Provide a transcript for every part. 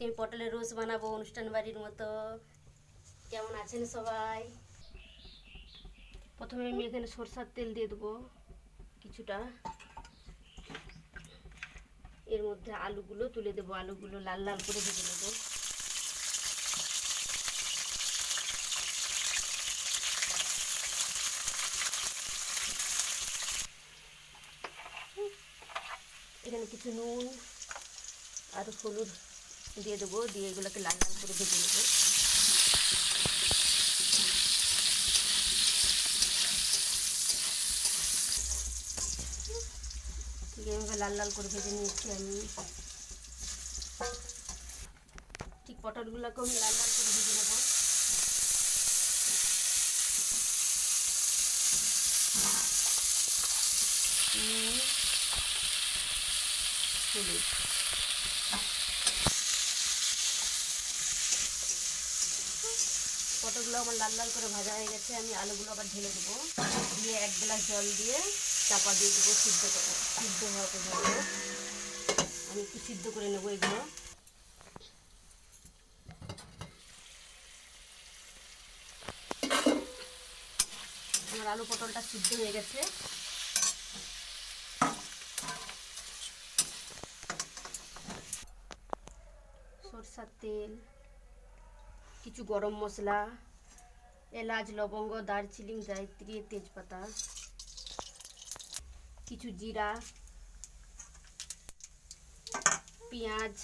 আজকে আমি পটলের রোস্ট বানাবো অনুষ্ঠান বাড়ির মতো। কেমন আছেন সবাই? প্রথমে আমি এখানে সরষের তেল দিয়ে দেবো কিছুটা। এর মধ্যে আলুগুলো তুলে দেবো, আলুগুলো লাল লাল করে ভেজে নেবো। এখানে কিছু নুন আর হলুদ দিয়ে দেবো, দিয়ে এগুলোকে লাল লাল করে ভেজে নেবো। এইভাবে লাল লাল করে ভেজে নিয়েছি আমি। ঠিক পটলগুলোকে আমি লাল লাল করে ভেজে নেবো। নুন হলুদ পটলগুলো আমার লাল লাল করে ভাজা হয়ে গেছে। আমি আলুগুলো আবার ঢেলে দেবো, দিয়ে 1 গ্লাস জল দিয়ে চাপা দিয়ে দেবো। সিদ্ধ হওয়া পর্যন্ত আমি একটু সিদ্ধ করে নেবো এগুলো। আমার আলু পটলটা সিদ্ধ হয়ে গেছে। সরষের তেল, কিছু গরম মশলা, এলাচ, লবঙ্গ, দারচিনি, জায়ত্রী, তেজপাতা, কিছু জিরা, পেঁয়াজ,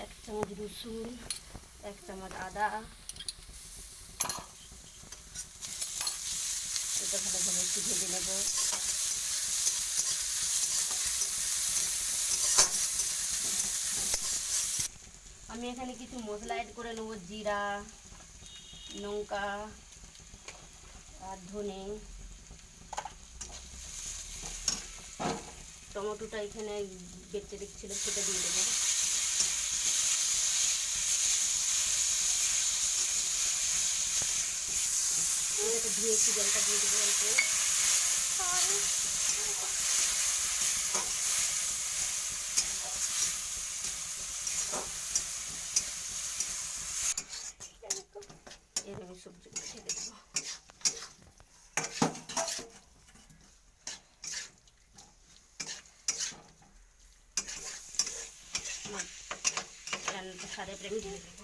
এক চামচ রসুন, 1 চামচ আদা। এটা ভালোভাবে একটু ভেজে নেব। আমি এখানে কিছু মশলা অ্যাড করে নেব, জিরা, লঙ্কা আর ধনে। টমেটোটা এখানে বেটে রেখেছিল, সেটা দিয়ে দেবো। এটাকে ধুয়ে একটু জলটা দিয়ে দেবো অল্প। এর আমি সবজিগুলো ছেড়ে দেবো। রান্নাটা সারে প্রেমে ঢেলে দেবো।